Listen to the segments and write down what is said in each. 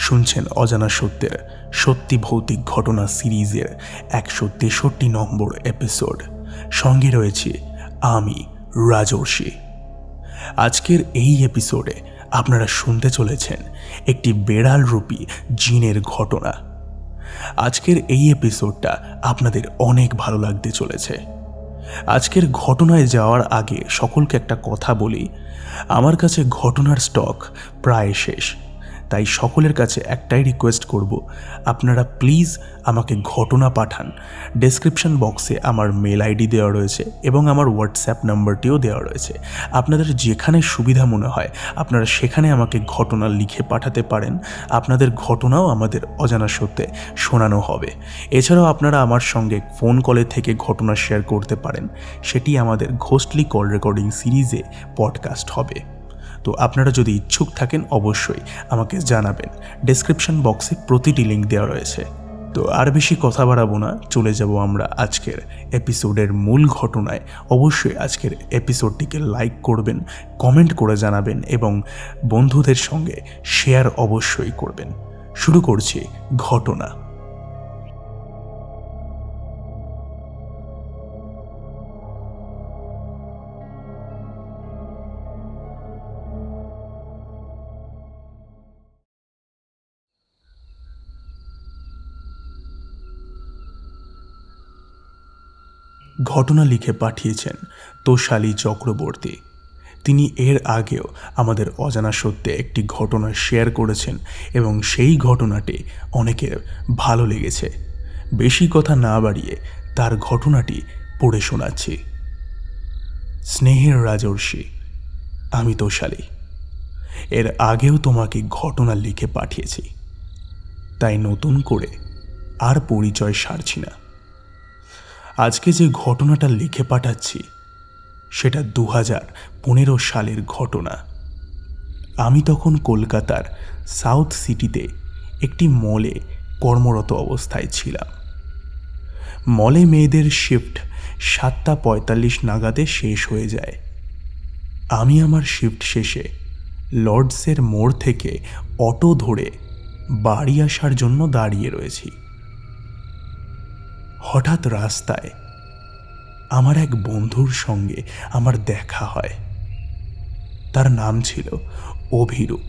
শুনছেন অজানা সত্যের সত্যি ভৌতিক ঘটনা সিরিজের 163 নম্বর এপিসোড। সঙ্গে রয়েছে আমি রাজর্ষি। আজকের এই এপিসোডে আপনারা শুনতে চলেছেন একটি বেড়াল রূপী জিনের ঘটনা। আজকের এই এপিসোডটা আপনাদের অনেক ভালো লাগতে চলেছে। আজকের ঘটনায় যাওয়ার আগে সকলকে একটা কথা বলি, আমার কাছে ঘটনার স্টক প্রায় শেষ, তাই সকলের কাছে একটাই রিকোয়েস্ট করব, আপনারা প্লিজ আমাকে ঘটনা পাঠান। ডেসক্রিপশন বক্সে আমার মেল আইডি দেওয়া রয়েছে এবং আমার হোয়াটসঅ্যাপ নাম্বারটিও দেওয়া রয়েছে। আপনাদের যেখানে সুবিধা মনে হয় আপনারা সেখানে আমাকে ঘটনা লিখে পাঠাতে পারেন। আপনাদের ঘটনাও আমাদের অজানা সত্যে শোনানো হবে। এছাড়াও আপনারা আমার সঙ্গে ফোন কলে থেকে ঘটনা শেয়ার করতে পারেন, সেটি আমাদের ঘোস্টলি কল রেকর্ডিং সিরিজে পডকাস্ট হবে। তো আপনারা যদি ইচ্ছুক থাকেন অবশ্যই আমাকে জানাবেন। ডেসক্রিপশন বক্সে প্রতিটি লিঙ্ক দেওয়া রয়েছে। তো আর বেশি কথা বাড়াবো না, চলে যাব আমরা আজকের এপিসোডের মূল ঘটনায়। অবশ্যই আজকের এপিসোডটিকে লাইক করবেন, কমেন্ট করে জানাবেন এবং বন্ধুদের সঙ্গে শেয়ার অবশ্যই করবেন। শুরু করছি ঘটনা। ঘটনা লিখে পাঠিয়েছেন তোষালী চক্রবর্তী। তিনি এর আগেও আমাদের অজানা সত্যে একটি ঘটনা শেয়ার করেছেন এবং সেই ঘটনাটি অনেকের ভালো লেগেছে। বেশি কথা না বাড়িয়ে তার ঘটনাটি পড়ে শোনাচ্ছি। স্নেহের রাজর্ষি, আমি তোষালী। এর আগেও তোমাকে ঘটনা লিখে পাঠিয়েছি, তাই নতুন করে আর পরিচয় সারছি না। আজকে যে ঘটনাটা লিখে পাঠাচ্ছি সেটা 2015 সালের ঘটনা। আমি তখন কলকাতার সাউথ সিটিতে একটি মলে কর্মরত অবস্থায় ছিলাম। মলে মেয়েদের শিফট 7:45 নাগাদে শেষ হয়ে যায়। আমি আমার শিফট শেষে লর্ডসের মোড় থেকে অটো ধরে বাড়ি আসার জন্য দাঁড়িয়ে রয়েছি। হঠাৎ রাস্তায় আমার এক বন্ধুর সঙ্গে আমার দেখা হয়। তার নাম ছিল অভিরূপ।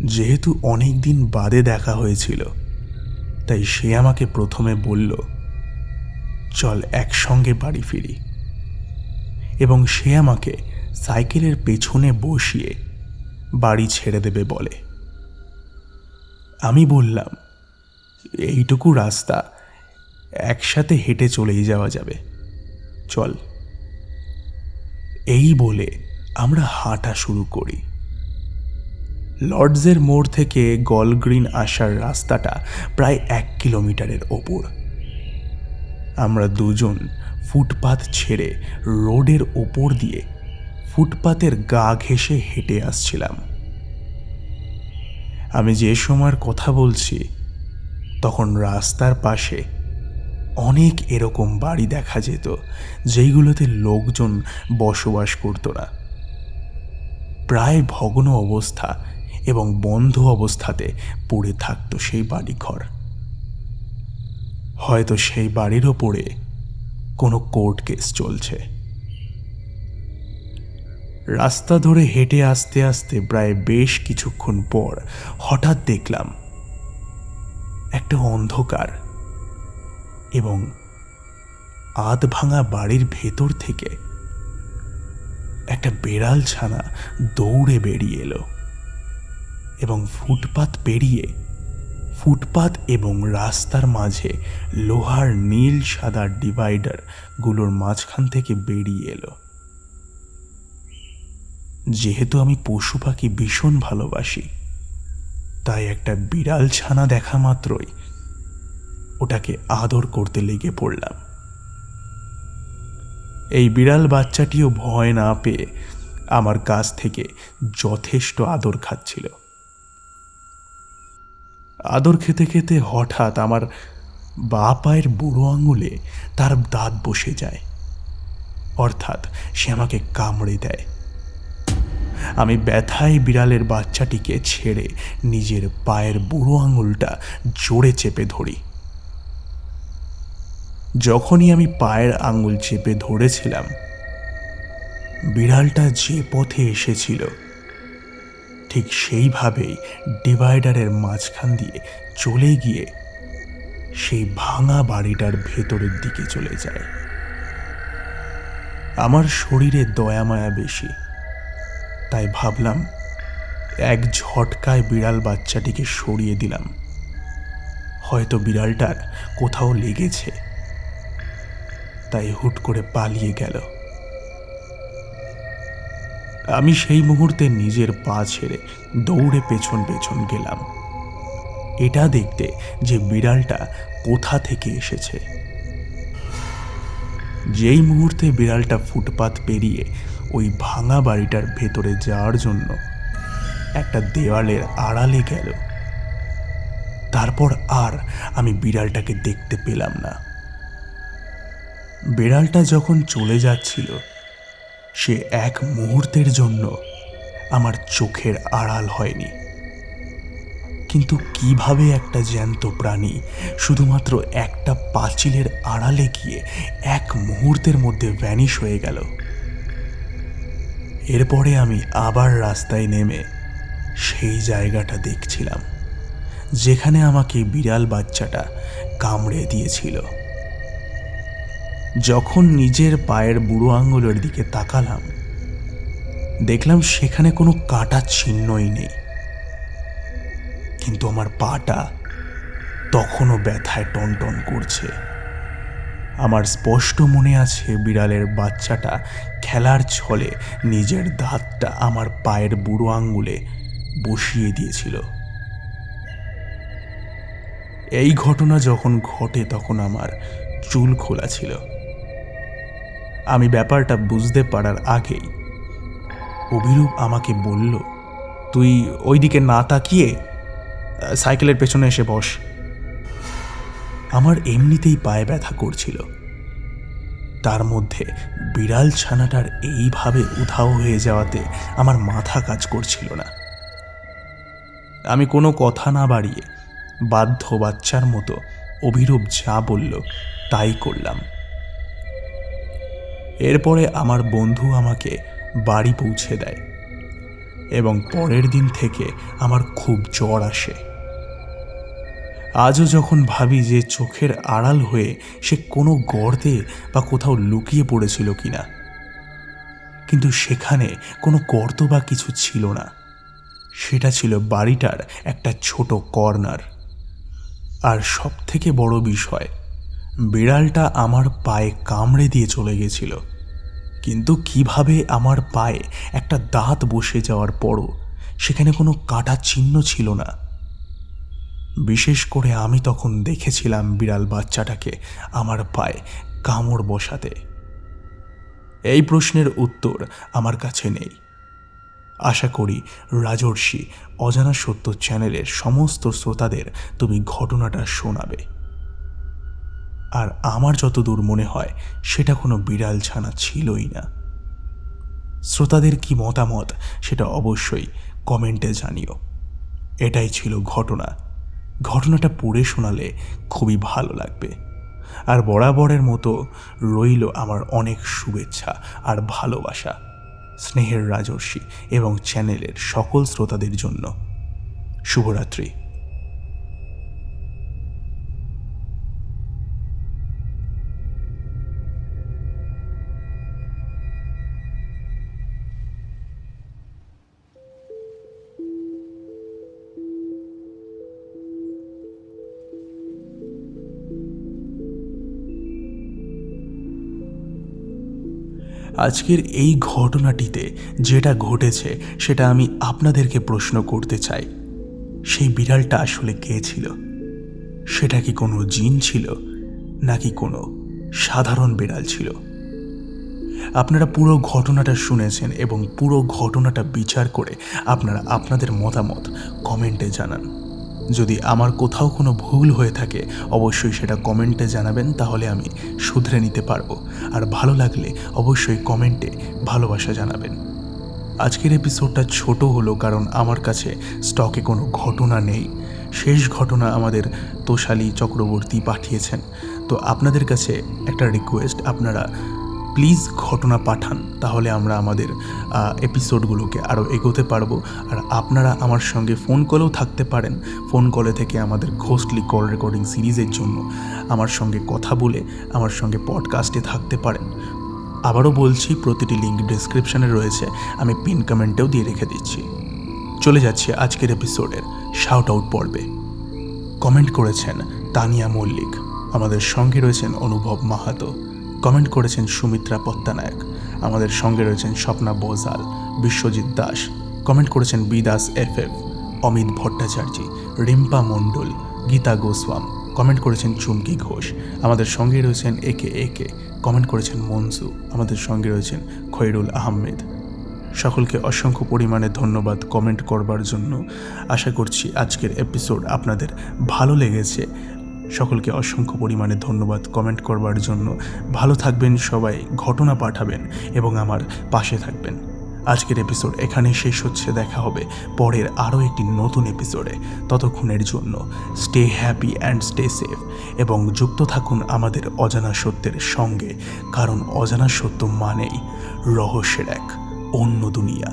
যেহেতু অনেক দিন বাদে দেখা হয়েছিল, তাই সে আমাকে প্রথমে বলল, চল একসঙ্গে বাড়ি ফিরি, এবং সে আমাকে সাইকেলের পেছনে বসিয়ে বাড়ি ছেড়ে দেবে বলে। আমি বললাম, এইটুকু রাস্তা একসাথে হেঁটে চলেই যাওয়া যাবে, চল। এই বলে আমরা হাঁটা শুরু করি। লর্ডসের মোড় থেকে গলগ্রিন আসার রাস্তাটা প্রায় 1 কিলোমিটারের ওপর। আমরা দুজন ফুটপাত ছেড়ে রোডের ওপর দিয়ে ফুটপাতের গা ঘেঁষে হেঁটে আসছিলাম। আমি যে সময়ের কথা বলছি তখন রাস্তার পাশে অনেক এরকম বাড়ি দেখা যেত যেইগুলোতে লোকজন বসবাস করত না। প্রায় ভগ্ন অবস্থা এবং বন্ধ অবস্থাতে পড়ে থাকতো সেই বাড়িঘর। হয়তো সেই বাড়ির ওপরে কোনো কোর্ট কেস চলছে। রাস্তা ধরে হেঁটে আসতে আসতে প্রায় বেশ কিছুক্ষণ পর হঠাৎ দেখলাম একটা অন্ধকার এবং আধ ভাঙা বাড়ির ভেতর থেকে একটা বেড়াল ছানা দৌড়ে বেরিয়ে এলো এবং ফুটপাত পেরিয়ে ফুটপাত এবং রাস্তার মাঝে লোহার নীল সাদা ডিভাইডার গুলোর মাঝখান থেকে বেরিয়ে এলো। যেহেতু আমি পশু পাখি ভীষণ ভালোবাসি, তাই একটা বিড়াল ছানা দেখা মাত্রই ওটাকে আদর করতে লেগে পড়লাম। এই বিড়াল বাচ্চাটিও ভয় না পেয়ে আমার কাছ থেকে যথেষ্ট আদর খাচ্ছিল। আদর খেতে খেতে হঠাৎ আমার বা পায়ের বুড়ো আঙুলে তার দাঁত বসে যায়, অর্থাৎ সে আমাকে কামড়ে দেয়। আমি ব্যথায় বিড়ালের বাচ্চাটিকে ছেড়ে নিজের পায়ের বুড়ো আঙুলটা জোরে চেপে ধরি। যখনই আমি পায়ের আঙুল চেপে ধরেছিলাম, বিড়ালটা যে পথে এসেছিল ঠিক সেইভাবেই ডিভাইডারের মাঝখান দিয়ে চলে গিয়ে সেই ভাঙা বাড়িটার ভেতরের দিকে চলে যায়। আমার শরীরে দয়ামায়া বেশি, তাই ভাবলাম এক ঝটকায় বিড়াল বাচ্চাটিকে সরিয়ে দিলাম। হয়তো বিড়ালটার কোথাও লেগেছে, তাই হুট করে পালিয়ে গেল। আমি সেই মুহূর্তে নিজের পা ছেড়ে দৌড়ে পেছন পেছন গেলাম, এটা দেখতে যে বিড়ালটা কোথা থেকে এসেছে। যেই মুহূর্তে বিড়ালটা ফুটপাত পেরিয়ে ওই ভাঙা বাড়িটার ভেতরে যাওয়ার জন্য একটা দেওয়ালের আড়ালে গেল, তারপর আর আমি বিড়ালটাকে দেখতে পেলাম না। বিড়ালটা যখন চলে যাচ্ছিল, সে এক মুহূর্তের জন্য আমার চোখের আড়াল হয়নি। কিন্তু কিভাবে একটা জ্যান্ত প্রাণী শুধুমাত্র একটা পাঁচিলের আড়ালে গিয়ে এক মুহূর্তের মধ্যে ভ্যানিশ হয়ে গেল? এরপরে আমি আবার রাস্তায় নেমে সেই জায়গাটা দেখছিলাম যেখানে আমাকে বিড়াল বাচ্চাটা কামড়ে দিয়েছিল। যখন নিজের পায়ের বুড়ো আঙুলের দিকে তাকালাম, দেখলাম সেখানে কোনো কাটার চিহ্নই নেই, কিন্তু আমার পাটা তখনও ব্যথায় টনটন করছে। আমার স্পষ্ট মনে আছে বিড়ালের বাচ্চাটা খেলার ছলে নিজের দাঁতটা আমার পায়ের বুড়ো আঙ্গুলে বসিয়ে দিয়েছিল। এই ঘটনা যখন ঘটে তখন আমার চুল খোলা ছিল। আমি ব্যাপারটা বুঝতে পারার আগেই অভিরূপ আমাকে বলল, তুই ওইদিকে না তাকিয়ে সাইকেলের পেছনে এসে বস। আমার এমনিতেই পায়ে ব্যথা করছিল, তার মধ্যে বিড়াল ছানাটার এইভাবে উধাও হয়ে যাওয়াতে আমার মাথা কাজ করছিল না। আমি কোনো কথা না বাড়িয়ে বাধ্য বাচ্চার মতো অভিরূপ যা বলল তাই করলাম। এরপরে আমার বন্ধু আমাকে বাড়ি পৌঁছে দেয় এবং পরের দিন থেকে আমার খুব জ্বর আসে। আজও যখন ভাবি যে চোখের আড়াল হয়ে সে কোনো গর্তে বা কোথাও লুকিয়ে পড়েছিল কিনা, কিন্তু সেখানে কোনো গর্ত বা কিছু ছিল না। সেটা ছিল বাড়িটার একটা ছোট কর্নার। আর সব থেকে বড় বিষয়, বিড়ালটা আমার পায়ে কামড়ে দিয়ে চলে গেছিল, কিন্তু কিভাবে আমার পায়ে একটা দাঁত বসে যাওয়ার পরও সেখানে কোনো কাটা চিহ্ন ছিল না। বিশেষ করে আমি তখন দেখেছিলাম বিড়াল বাচ্চাটাকে আমার পায়ে কামড় বসাতে। এই প্রশ্নের উত্তর আমার কাছে নেই। আশা করি রাজর্ষি অজানা সত্য চ্যানেলের সমস্ত শ্রোতাদের তুমি ঘটনাটা শোনাবে। আর আমার যতদূর মনে হয় সেটা কোনো বিড়াল ছানা ছিলই না। শ্রোতাদের কি মতামত সেটা অবশ্যই কমেন্টে জানিও। এটাই ছিল ঘটনা। ঘটনাটা পড়ে শোনালে খুবই ভালো লাগবে। আর বরাবরের মতো রইল আমার অনেক শুভেচ্ছা আর ভালোবাসা স্নেহের রাজর্ষি এবং চ্যানেলের সকল শ্রোতাদের জন্য। শুভরাত্রি। আজকের এই ঘটনাটিতে যেটা ঘটেছে সেটা আমি আপনাদেরকে প্রশ্ন করতে চাই। সেই বিড়ালটা আসলে কে ছিল? সেটা কি কোনো জিন ছিল নাকি কোনো সাধারণ বিড়াল ছিল? আপনারা পুরো ঘটনাটা শুনেছেন এবং পুরো ঘটনাটা বিচার করে আপনারা আপনাদের মতামত কমেন্টে জানান। যদি আমার কোথাও কোনো ভুল হয়ে থাকে অবশ্যই সেটা কমেন্টে জানাবেন, তাহলে আমি শুধরে নিতে পারবো। আর ভালো লাগলে অবশ্যই কমেন্টে ভালোবাসা জানাবেন। আজকের এপিসোডটা ছোট হলো কারণ আমার কাছে স্টকে কোনো ঘটনা নেই। শেষ ঘটনা আমাদের তোষালী চক্রবর্তী পাঠিয়েছেন। তো আপনাদের কাছে একটা রিকোয়েস্ট, আপনারা প্লিজ ঘটনা পাঠান, তাহলে আমরা আমাদের এপিসোডগুলোকে আরও এগোতে পারবো। আর আপনারা আমার সঙ্গে ফোন কলেও থাকতে পারেন। ফোন কলে থেকে আমাদের ঘোস্টলি কল রেকর্ডিং সিরিজের জন্য আমার সঙ্গে কথা বলে আমার সঙ্গে পডকাস্টে থাকতে পারেন। আবারও বলছি, প্রতিটি লিঙ্ক ডেসক্রিপশানে রয়েছে, আমি পিন কমেন্টেও দিয়ে রেখে দিচ্ছি। চলে যাচ্ছি আজকের এপিসোডের শাউট আউট পর্বে। কমেন্ট করেছেন তানিয়া মল্লিক, আমাদের সঙ্গে রয়েছেন অনুভব মাহাতো, কমেন্ট করেছেন সুমিত্রা পত্তানায়ক, আমাদের সঙ্গে রয়েছেন স্বপ্না বোজাল, বিশ্বজিৎ দাস, কমেন্ট করেছেন বিদাস FF, অমিত ভট্টাচার্য, রিম্পা মণ্ডল, গীতা গোস্বাম, কমেন্ট করেছেন চুমকি ঘোষ, আমাদের সঙ্গে রয়েছেন একে, কমেন্ট করেছেন মনসু, আমাদের সঙ্গে রয়েছেন খৈরুল আহমেদ। সকলকে অসংখ্য পরিমাণে ধন্যবাদ কমেন্ট করবার জন্য। আশা করছি আজকের এপিসোড আপনাদের ভালো লেগেছে। সকলকে অসংখ্য পরিমাণে ধন্যবাদ কমেন্ট করবার জন্য। ভালো থাকবেন সবাই, ঘটনা পাঠাবেন এবং আমার পাশে থাকবেন। আজকের এপিসোড এখানেই শেষ হচ্ছে। দেখা হবে পরের আরও একটি নতুন এপিসোডে। ততক্ষণের জন্য stay happy and stay safe এবং যুক্ত থাকুন আমাদের অজানা সত্যের সঙ্গে, কারণ অজানা সত্য মানেই রহস্যের এক অন্য দুনিয়া।